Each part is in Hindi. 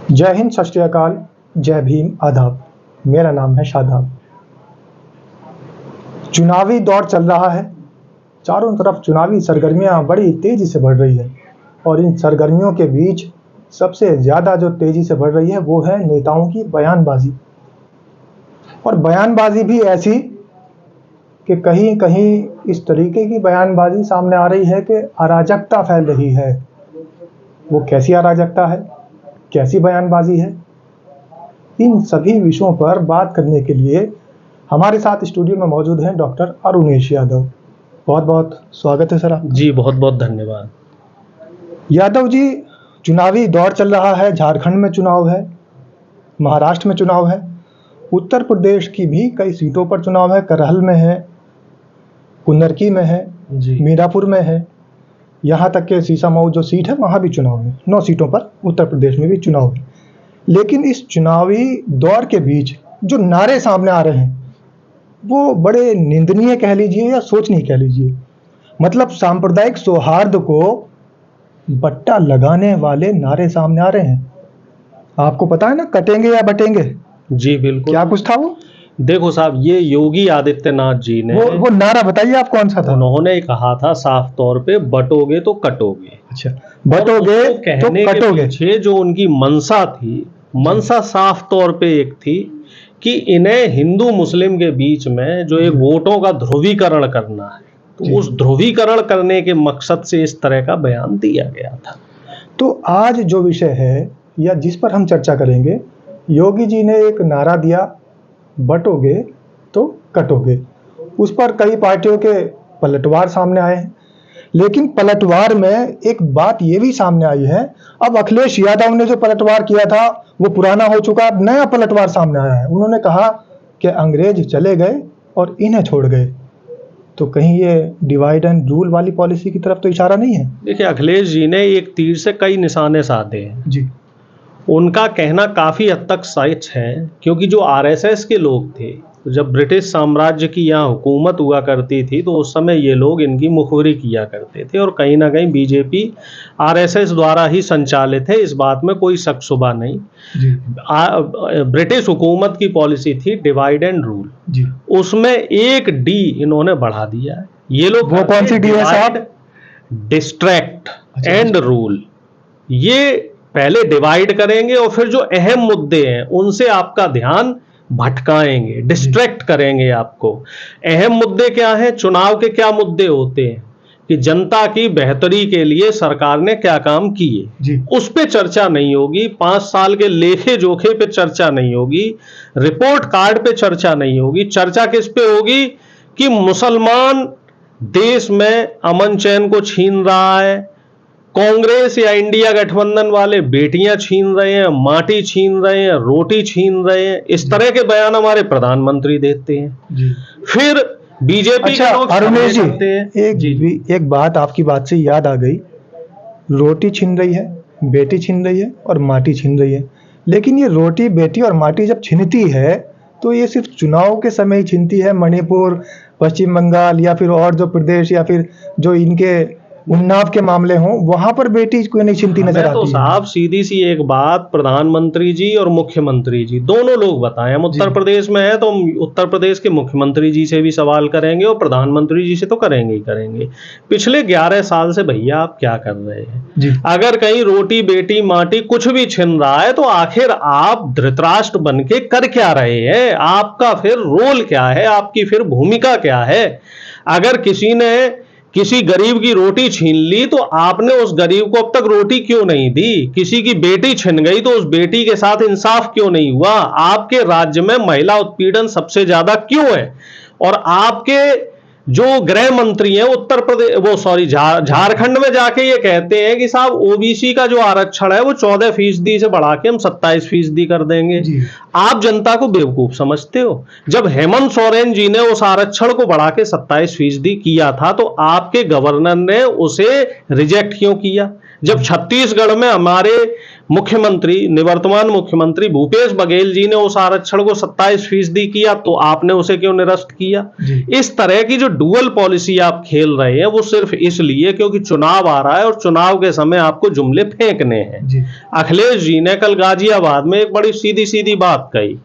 जय हिंद, सत श्री अकाल, जय भीम, आदाब। मेरा नाम है शादाब। चुनावी दौर चल रहा है, चारों तरफ चुनावी सरगर्मियां बड़ी तेजी से बढ़ रही है और इन सरगर्मियों के बीच सबसे ज़्यादा जो तेजी से बढ़ रही है वो है नेताओं की बयानबाजी। और बयानबाजी भी ऐसी कि कहीं कहीं इस तरीके की बयानबाजी सामने आ रही है कि अराजकता फैल रही है। वो कैसी अराजकता है, कैसी बयानबाजी है, इन सभी विषयों पर बात करने के लिए हमारे साथ स्टूडियो में मौजूद हैं डॉक्टर अरुणेश यादव। बहुत बहुत स्वागत है सर आपका। जी बहुत बहुत धन्यवाद। यादव जी, चुनावी दौर चल रहा है, झारखंड में चुनाव है, महाराष्ट्र में चुनाव है, उत्तर प्रदेश की भी कई सीटों पर चुनाव है, करहल में है, कुंदरकी में है, मीरापुर में है, यहाँ तक के सीसामऊ जो सीट है वहाँ भी चुनाव है। 9 सीटों पर उत्तर प्रदेश में भी चुनाव है। लेकिन इस चुनावी दौर के बीच जो नारे सामने आ रहे हैं वो बड़े निंदनीय कह लीजिए या सोचनीय कह लीजिए। मतलब सांप्रदायिक सौहार्द को बट्टा लगाने वाले नारे सामने आ रहे हैं। आपको पता है ना, कटेंगे या बटेंगे? जी बिल्कुल। क्या कुछ था वो? देखो साहब, ये योगी आदित्यनाथ जी ने वो नारा बताइए आप, कौन सा था? उन्होंने कहा था साफ तौर पे, बटोगे तो कटोगे। अच्छा, बटोगे तो कहने के कटोगे। पीछे जो उनकी मंशा थी, मंशा साफ तौर पे एक थी कि इन्हें हिंदू मुस्लिम के बीच में जो एक वोटों का ध्रुवीकरण करना है, तो उस ध्रुवीकरण करने के मकसद से इस तरह का बयान दिया गया था। तो आज जो विषय है या जिस पर हम चर्चा करेंगे, योगी जी ने एक नारा दिया, बटोगे तो कटोगे। उस पर कई पार्टियों के पलटवार सामने आए हैं। लेकिन पलटवार में एक बात ये भी सामने आई है, अब अखिलेश यादव ने जो पलटवार किया था वो पुराना हो चुका, अब नया पलटवार सामने आया है। उन्होंने कहा कि अंग्रेज चले गए और इन्हें छोड़ गए। तो कहीं ये डिवाइड एंड रूल वाली पॉलिसी की तरफ तो इशारा नहीं है? देखिए, अखिलेश जी ने एक तीर से कई निशाने साधे हैं जी। उनका कहना काफ़ी हद तक सच है, क्योंकि जो आरएसएस के लोग थे, जब ब्रिटिश साम्राज्य की यहाँ हुकूमत हुआ करती थी तो उस समय ये लोग इनकी मुखबिरी किया करते थे और कहीं ना कहीं बीजेपी आरएसएस द्वारा ही संचालित है, इस बात में कोई शक शुबा नहीं। ब्रिटिश हुकूमत की पॉलिसी थी डिवाइड एंड रूल, उसमें एक डी इन्होंने बढ़ा दिया है। ये लोग वो कौन सी डी है साहब? Distract and rule. ये पहले डिवाइड करेंगे और फिर जो अहम मुद्दे हैं उनसे आपका ध्यान भटकाएंगे, डिस्ट्रैक्ट करेंगे आपको। अहम मुद्दे क्या हैं, चुनाव के क्या मुद्दे होते हैं कि जनता की बेहतरी के लिए सरकार ने क्या काम किए, उस पे चर्चा नहीं होगी। 5 साल के लेखे जोखे पे चर्चा नहीं होगी, रिपोर्ट कार्ड पे चर्चा नहीं होगी। चर्चा किस पे होगी कि मुसलमान देश में अमन चैन को छीन रहा है, कांग्रेस या इंडिया गठबंधन वाले बेटियां छीन रहे हैं, माटी छीन रहे हैं, रोटी छीन रहे हैं। इस तरह के बयान हमारे प्रधानमंत्री देते हैं। फिर बीजेपी के लोग अरुणेश जी, एक बात आपकी बात से याद आ गई। रोटी छीन रही है, बेटी छीन रही है और माटी छीन रही है। लेकिन ये रोटी, बेटी और माटी जब छीनती है तो ये सिर्फ चुनाव के समय ही छीनती है। मणिपुर, पश्चिम बंगाल या फिर और जो प्रदेश या फिर जो इनके उन्नाव के मामले हों, वहां पर बेटी कोई नहीं चिंती नजर आती। तो साहब सीधी सी एक बात प्रधानमंत्री जी और मुख्यमंत्री जी दोनों लोग बताएं। हम उत्तर प्रदेश में है तो हम उत्तर प्रदेश के मुख्यमंत्री जी से भी सवाल करेंगे और प्रधानमंत्री जी से तो करेंगे ही करेंगे। पिछले 11 साल से भैया आप क्या कर रहे हैं? अगर कहीं रोटी, बेटी, माटी कुछ भी छिन रहा है तो आखिर आप धृतराष्ट्र बन के कर क्या रहे हैं? आपका फिर रोल क्या है, आपकी फिर भूमिका क्या है? अगर किसी ने किसी गरीब की रोटी छीन ली तो आपने उस गरीब को अब तक रोटी क्यों नहीं दी? किसी की बेटी छिन गई तो उस बेटी के साथ इंसाफ क्यों नहीं हुआ? आपके राज्य में महिला उत्पीड़न सबसे ज्यादा क्यों है? और आपके जो गृह मंत्री हैं उत्तर प्रदेश झारखंड में जाके ये कहते हैं कि साहब ओबीसी का जो आरक्षण है वो 14% से बढ़ा के हम 27% कर देंगे। आप जनता को बेवकूफ समझते हो? जब हेमंत सोरेन जी ने उस आरक्षण को बढ़ा के 27% किया था तो आपके गवर्नर ने उसे रिजेक्ट क्यों किया? जब छत्तीसगढ़ में हमारे मुख्यमंत्री, निवर्तमान मुख्यमंत्री भूपेश बघेल जी ने उस आरक्षण को 27% किया, तो आपने उसे क्यों निरस्त किया? इस तरह की जो डुअल पॉलिसी आप खेल रहे हैं वो सिर्फ इसलिए क्योंकि चुनाव आ रहा है और चुनाव के समय आपको जुमले फेंकने हैं। अखिलेश जी ने कल गाजियाबाद में एक बड़ी सीधी सीधी बात कही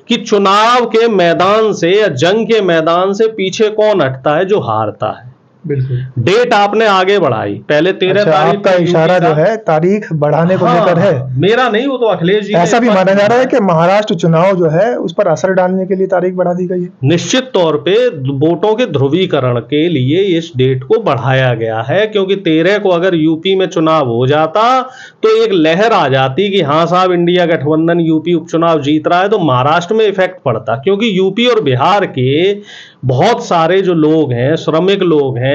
कि चुनाव के मैदान से या जंग के मैदान से पीछे कौन हटता है? जो हारता है। बिल्कुल। डेट आपने आगे बढ़ाई, पहले 13 तारीख आपका इशारा जो है तारीख बढ़ाने को लेकर है। मेरा नहीं, वो तो अखिलेश जी ऐसा भी माना जा रहा है कि महाराष्ट्र चुनाव जो है उस पर असर डालने के लिए तारीख बढ़ा दी गई है। निश्चित तौर पे वोटों के ध्रुवीकरण के लिए इस डेट को बढ़ाया गया है, क्योंकि 13 को अगर यूपी में चुनाव हो जाता तो एक लहर आ जाती कि हाँ साहब इंडिया गठबंधन यूपी उपचुनाव जीत रहा है, तो महाराष्ट्र में इफेक्ट पड़ता, क्योंकि यूपी और बिहार के बहुत सारे जो लोग हैं, श्रमिक लोग हैं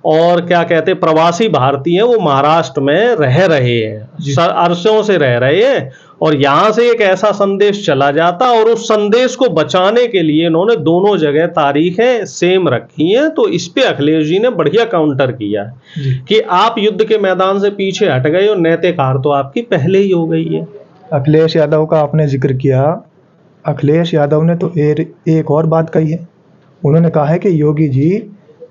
और क्या कहते हैं प्रवासी भारतीय हैं, वो महाराष्ट्र में रह रहे हैं, अरसों से रह रहे हैं, और यहां से एक ऐसा संदेश चला जाता और उस संदेश को बचाने के लिए इन्होंने दोनों जगह तारीखें सेम रखी हैं। तो इस पे अखिलेश जी ने बढ़िया काउंटर किया है कि आप युद्ध के मैदान से पीछे हट गए और नैतिक हार तो आपकी पहले ही हो गई है। अखिलेश यादव का आपने जिक्र किया, अखिलेश यादव ने तो एक और बात कही है। उन्होंने कहा है कि योगी जी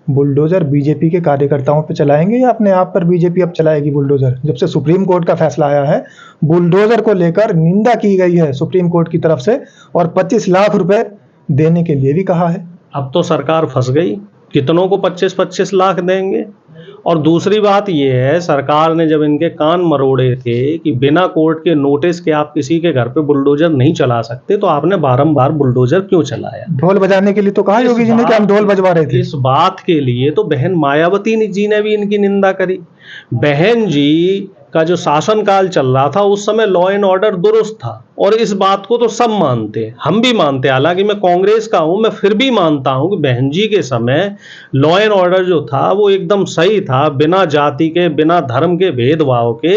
बुलडोजर बीजेपी के कार्यकर्ताओं पर चलाएंगे या अपने आप पर बीजेपी अब चलाएगी बुलडोजर? जब से सुप्रीम कोर्ट का फैसला आया है, बुलडोजर को लेकर निंदा की गई है सुप्रीम कोर्ट की तरफ से और 25 लाख रुपए देने के लिए भी कहा है। अब तो सरकार फंस गई, कितनों को 25-25 लाख देंगे? और दूसरी बात यह है, सरकार ने जब इनके कान मरोड़े थे कि बिना कोर्ट के नोटिस के आप किसी के घर पे बुलडोजर नहीं चला सकते, तो आपने बारंबार बुलडोजर क्यों चलाया? ढोल बजाने के लिए तो कहा योगी जी ने कि हम ढोल बजवा रहे थे। इस बात के लिए तो बहन मायावती जी ने भी इनकी निंदा करी। बहन जी का जो शासनकाल चल रहा था उस समय लॉ एंड ऑर्डर दुरुस्त था, और इस बात को तो सब मानते, हम भी मानते। हालांकि मैं कांग्रेस का हूं, मैं फिर भी मानता हूं कि बहन जी के समय लॉ एंड ऑर्डर जो था वो एकदम सही था, बिना जाति के, बिना धर्म के भेदभाव के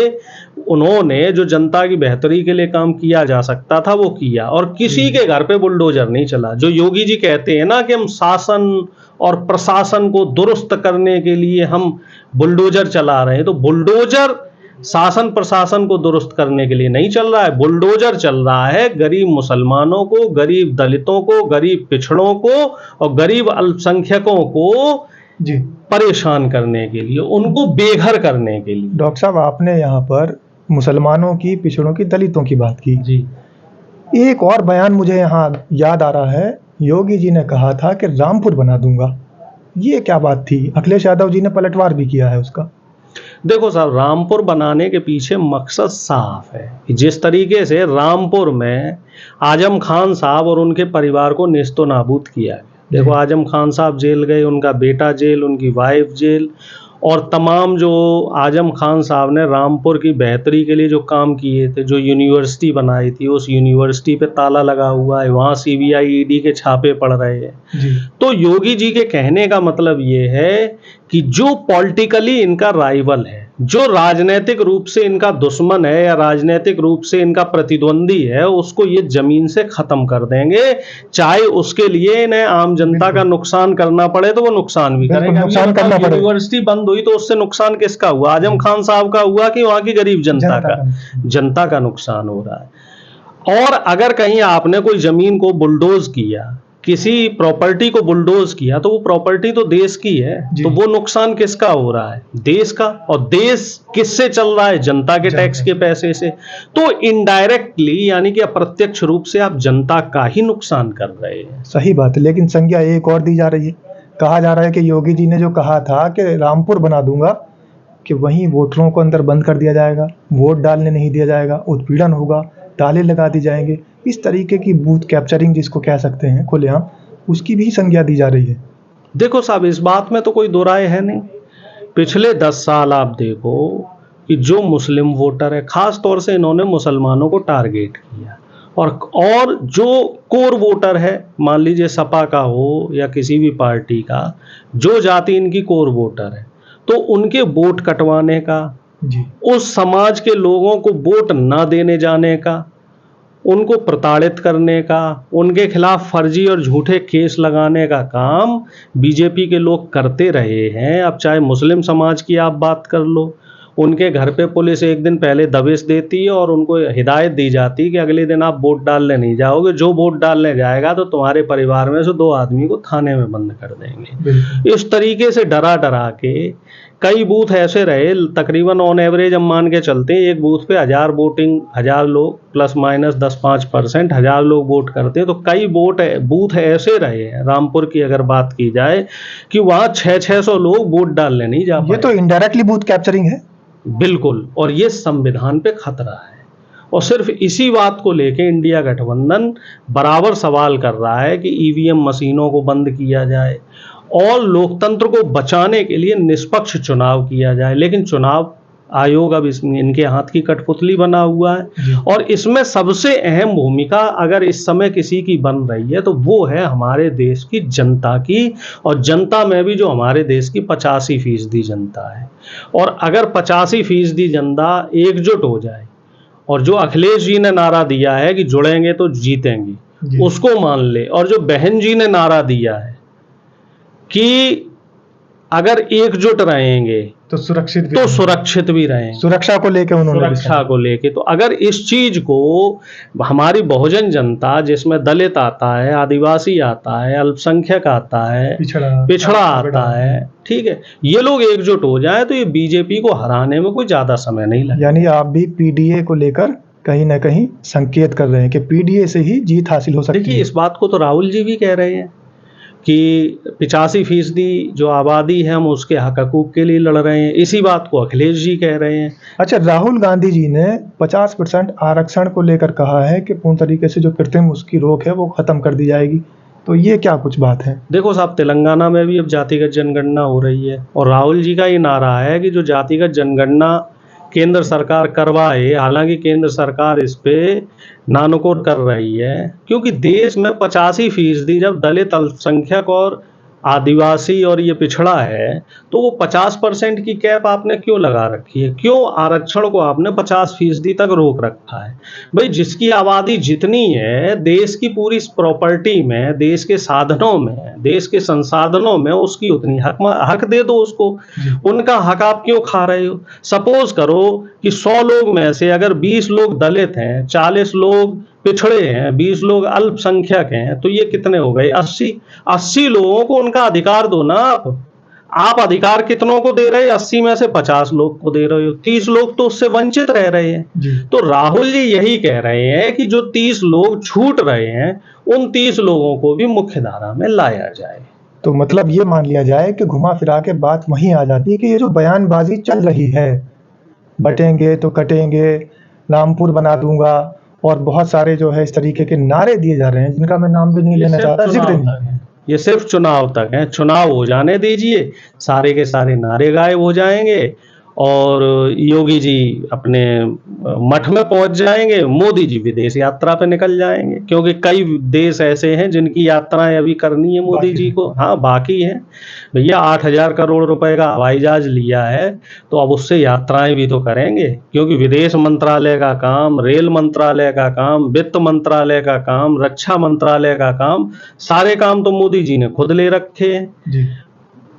उन्होंने जो जनता की बेहतरी के लिए काम किया जा सकता था वो किया, और किसी के घर पे बुलडोजर नहीं चला। जो योगी जी कहते हैं ना कि हम शासन और प्रशासन को दुरुस्त करने के लिए हम बुलडोजर चला रहे हैं, तो बुलडोजर शासन प्रशासन को दुरुस्त करने के लिए नहीं चल रहा है, बुलडोजर चल रहा है गरीब मुसलमानों को, गरीब दलितों को, गरीब पिछड़ों को और गरीब अल्पसंख्यकों को जी परेशान करने के लिए, उनको बेघर करने के लिए। डॉक्टर साहब, आपने यहाँ पर मुसलमानों की, पिछड़ों की, दलितों की बात की जी। एक और बयान मुझे यहाँ याद आ रहा है, योगी जी ने कहा था कि रामपुर बना दूंगा। ये क्या बात थी? अखिलेश यादव जी ने पलटवार भी किया है उसका। देखो साहब, रामपुर बनाने के पीछे मकसद साफ है। जिस तरीके से रामपुर में आजम खान साहब और उनके परिवार को नेस्तो नाबूद किया गया, देखो आजम खान साहब जेल गए, उनका बेटा जेल, उनकी वाइफ जेल, और तमाम जो आजम खान साहब ने रामपुर की बेहतरी के लिए जो काम किए थे, जो यूनिवर्सिटी बनाई थी, उस यूनिवर्सिटी पे ताला लगा हुआ है, वहाँ सीबीआई ईडी के छापे पड़ रहे हैं। तो योगी जी के कहने का मतलब ये है कि जो पॉलिटिकली इनका राइवल है, जो राजनीतिक रूप से इनका दुश्मन है या राजनीतिक रूप से इनका प्रतिद्वंदी है, उसको ये जमीन से खत्म कर देंगे, चाहे उसके लिए इन्हें आम जनता का नुकसान करना पड़े तो वो नुकसान भी करेंगे। यूनिवर्सिटी बंद हुई तो उससे नुकसान किसका हुआ? आजम खान साहब का हुआ कि वहां की गरीब जनता का नुकसान हो रहा है। और अगर कहीं आपने कोई जमीन को बुलडोज किया, किसी प्रॉपर्टी को बुलडोज किया, तो वो प्रॉपर्टी तो देश की है, तो वो नुकसान किसका हो रहा है? देश का। और देश किससे चल रहा है? जनता के टैक्स के पैसे से। तो इनडायरेक्टली यानी कि अप्रत्यक्ष रूप से आप जनता का ही नुकसान कर रहे हैं। सही बात है, लेकिन संज्ञा एक और दी जा रही है। कहा जा रहा है कि योगी जी ने जो कहा था कि रामपुर बना दूंगा, कि वहीं वोटरों को अंदर बंद कर दिया जाएगा, वोट डालने नहीं दिया जाएगा, उत्पीड़न होगा, ताले लगा दी जाएंगे। इस तरीके की बूथ कैप्चरिंग जिसको कह सकते हैं खुलेआम, उसकी भी संज्ञा दी जा रही है। देखो साहब, इस बात में तो कोई दो राय है नहीं। पिछले 10 साल आप देखो कि जो मुस्लिम वोटर है, खास तौर से इन्होंने मुसलमानों को टारगेट किया, और जो कोर वोटर है, मान लीजिए सपा का हो या किसी भी पार्टी का, जो जाति इनकी कोर वोटर है, तो उनके वोट कटवाने का, उस समाज के लोगों को वोट ना देने जाने का, उनको प्रताड़ित करने का, उनके खिलाफ फर्जी और झूठे केस लगाने का काम बीजेपी के लोग करते रहे हैं। अब चाहे मुस्लिम समाज की आप बात कर लो, उनके घर पे पुलिस एक दिन पहले दबिश देती है और उनको हिदायत दी जाती है कि अगले दिन आप वोट डालने नहीं जाओगे, जो वोट डालने जाएगा तो तुम्हारे परिवार में से 2 आदमी को थाने में बंद कर देंगे। इस तरीके से डरा डरा के कई बूथ ऐसे रहे, तकरीबन ऑन एवरेज हम मान के चलते हैं एक बूथ पे 1000 लोग प्लस माइनस 10-5% 1000 लोग वोट करते हैं, तो कई बूथ ऐसे रहे हैं, रामपुर की अगर बात की जाए, कि वहाँ 600 लोग वोट डालने नहीं जा पाए। ये तो इनडायरेक्टली बूथ कैप्चरिंग है। बिल्कुल, और ये संविधान पे खतरा है। और सिर्फ इसी बात को लेके इंडिया गठबंधन बराबर सवाल कर रहा है कि ईवीएम मशीनों को बंद किया जाए और लोकतंत्र को बचाने के लिए निष्पक्ष चुनाव किया जाए। लेकिन चुनाव आयोग अब इनके हाथ की कठपुतली बना हुआ है, और इसमें सबसे अहम भूमिका अगर इस समय किसी की बन रही है तो वो है हमारे देश की जनता की, और जनता में भी जो हमारे देश की 85% जनता है। और अगर 85% जनता एकजुट हो जाए और जो अखिलेश जी ने नारा दिया है कि जुड़ेंगे तो जीतेंगे, उसको मान ले, और जो बहन जी ने नारा दिया है कि अगर एकजुट रहेंगे तो सुरक्षित भी रहेंगे, सुरक्षा को लेके तो अगर इस चीज को हमारी बहुजन जनता, जिसमें दलित आता है, आदिवासी आता है, अल्पसंख्यक आता है, पिछड़ा आता है, ठीक है, ये लोग एकजुट हो जाए तो ये बीजेपी को हराने में कोई ज्यादा समय नहीं लगेगा। यानी आप भी पीडीए को लेकर कहीं ना कहीं संकेत कर रहे हैं कि पीडीए से ही जीत हासिल हो सकती है। देखिए, इस बात को तो राहुल जी भी कह रहे हैं कि 85% जो आबादी है हम उसके हक हकूक के लिए लड़ रहे हैं, इसी बात को अखिलेश जी कह रहे हैं। अच्छा, राहुल गांधी जी ने 50% आरक्षण को लेकर कहा है कि पूर्ण तरीके से जो कृत्रिम उसकी रोक है वो खत्म कर दी जाएगी, तो ये क्या कुछ बात है? देखो साहब, तेलंगाना में भी अब जातिगत जनगणना हो रही है, और राहुल जी का ये नारा है कि जो जातिगत जनगणना केंद्र सरकार करवाए, हालांकि केंद्र सरकार इस पे नानुकुर कर रही है, क्योंकि देश में 85% जब दलित, अल्पसंख्यक और आदिवासी और ये पिछड़ा है, तो वो 50% की कैप आपने क्यों लगा रखी है? क्यों आरक्षण को आपने 50% तक रोक रखा है? भाई, जिसकी आबादी जितनी है, देश की पूरी प्रॉपर्टी में, देश के साधनों में, देश के संसाधनों में उसकी उतनी हक दे दो उसको। उनका हक आप क्यों खा रहे हो? सपोज करो कि 100 लोग में से अगर 20 लोग दलित हैं, 40 लोग पिछड़े हैं, 20 लोग अल्पसंख्यक हैं, तो ये कितने हो गए? 80 लोगों को उनका अधिकार दो ना। आप अधिकार कितनों को दे रहे हैं? 80 में से 50 लोग को दे रहे हो, 30 लोग तो उससे वंचित रह रहे हैं। तो राहुल जी यही कह रहे हैं कि जो 30 लोग छूट रहे हैं, उन 30 लोगों को भी मुख्य धारा में लाया जाए। तो मतलब ये मान लिया जाए कि घुमा फिरा के बात वहीं आ जाती है कि ये जो बयानबाजी चल रही है, बटेंगे तो कटेंगे, रामपुर बना दूंगा, और बहुत सारे जो है इस तरीके के नारे दिए जा रहे हैं जिनका मैं नाम भी नहीं लेना चाहता, ये सिर्फ चुनाव तक है। चुनाव हो जाने दीजिए, सारे के सारे नारे गायब हो जाएंगे, और योगी जी अपने मठ में पहुंच जाएंगे, मोदी जी विदेश यात्रा पे निकल जाएंगे, क्योंकि कई देश ऐसे हैं जिनकी यात्राएं अभी करनी है मोदी जी को। हाँ, बाकी है भैया। 8,000 करोड़ रुपए का हवाई जहाज लिया है, तो अब उससे यात्राएं भी तो करेंगे, क्योंकि विदेश मंत्रालय का काम, रेल मंत्रालय का काम, वित्त मंत्रालय का काम, रक्षा मंत्रालय का काम, सारे काम तो मोदी जी ने खुद ले रखे हैं।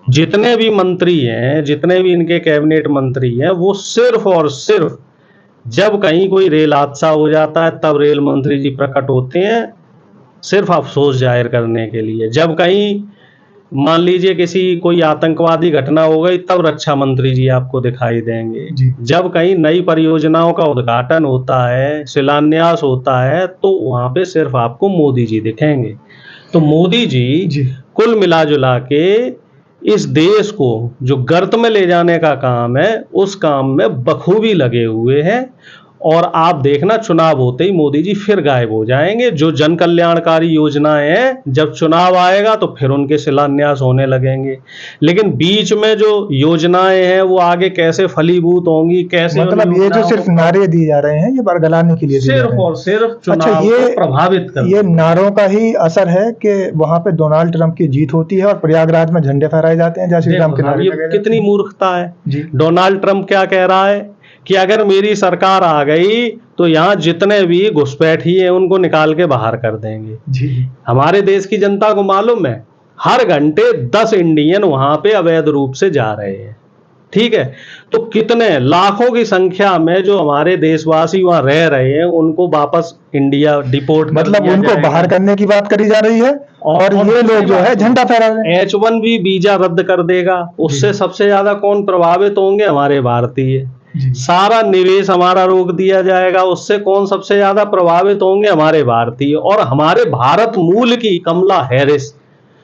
जितने भी मंत्री हैं, जितने भी इनके कैबिनेट मंत्री हैं, वो सिर्फ और सिर्फ जब कहीं कोई रेल हादसा हो जाता है तब रेल मंत्री जी प्रकट होते हैं, सिर्फ अफसोस जाहिर करने के लिए। जब कहीं मान लीजिए कोई आतंकवादी घटना हो गई, तब रक्षा मंत्री जी आपको दिखाई देंगे। जब कहीं नई परियोजनाओं का उद्घाटन होता है, शिलान्यास होता है, तो वहां पे सिर्फ आपको मोदी जी दिखेंगे। तो मोदी जी कुल मिला जुला के इस देश को जो गर्त में ले जाने का काम है, उस काम में बखूबी लगे हुए हैं। और आप देखना, चुनाव होते ही मोदी जी फिर गायब हो जाएंगे। जो जन कल्याणकारी योजनाएं हैं, जब चुनाव आएगा तो फिर उनके शिलान्यास होने लगेंगे, लेकिन बीच में जो योजनाएं हैं वो आगे कैसे फलीभूत होंगी, कैसे, मतलब ये जो सिर्फ नारे दिए जा रहे हैं ये बरगलाने के लिए सिर्फ और सिर्फ चुनाव को प्रभावित कर, ये नारों का ही असर है कि वहां पे डोनाल्ड ट्रंप की जीत होती है और प्रयागराज में झंडे फहराए जाते हैं जय श्री राम के नारे। ये कितनी मूर्खता है। डोनाल्ड ट्रंप क्या कह रहा है कि अगर मेरी सरकार आ गई तो यहाँ जितने भी घुसपैठी हैं उनको निकाल के बाहर कर देंगे। हमारे देश की जनता को मालूम है, हर घंटे 10 इंडियन वहां पे अवैध रूप से जा रहे हैं। ठीक है, तो कितने लाखों की संख्या में जो हमारे देशवासी वहां रह रहे हैं उनको वापस इंडिया डिपोर्ट कर मतलब दिया उनको जाएगा। बाहर करने की बात करी जा रही है और ये लोग दूसरी जो है बात, झंडा फहरा रहे हैं। H1B वीजा रद्द कर देगा, उससे सबसे ज्यादा कौन प्रभावित होंगे? हमारे भारतीय। जी। सारा निवेश हमारा रोक दिया जाएगा, उससे कौन सबसे ज्यादा प्रभावित होंगे? हमारे भारतीय। और हमारे भारत मूल की कमला हैरिस,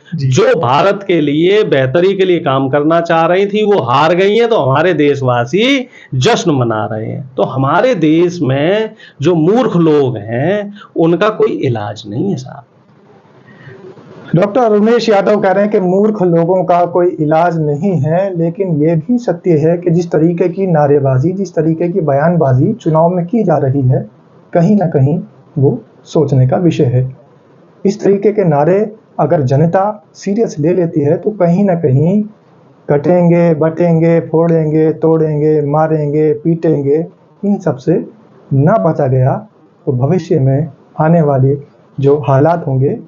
जी। जो भारत के लिए बेहतरी के लिए काम करना चाह रही थी, वो हार गई हैं, तो हमारे देशवासी जश्न मना रहे हैं। तो हमारे देश में जो मूर्ख लोग हैं उनका कोई इलाज नहीं है साहब। डॉक्टर उमेश यादव कह रहे हैं कि मूर्ख लोगों का कोई इलाज नहीं है, लेकिन ये भी सत्य है कि जिस तरीके की नारेबाजी, जिस तरीके की बयानबाजी चुनाव में की जा रही है, कहीं ना कहीं वो सोचने का विषय है। इस तरीके के नारे अगर जनता सीरियस ले लेती है तो कहीं ना कहीं कटेंगे, बटेंगे, फोड़ेंगे, तोड़ेंगे, मारेंगे, पीटेंगे, इन सब से ना बचा गया तो भविष्य में आने वाले जो हालात होंगे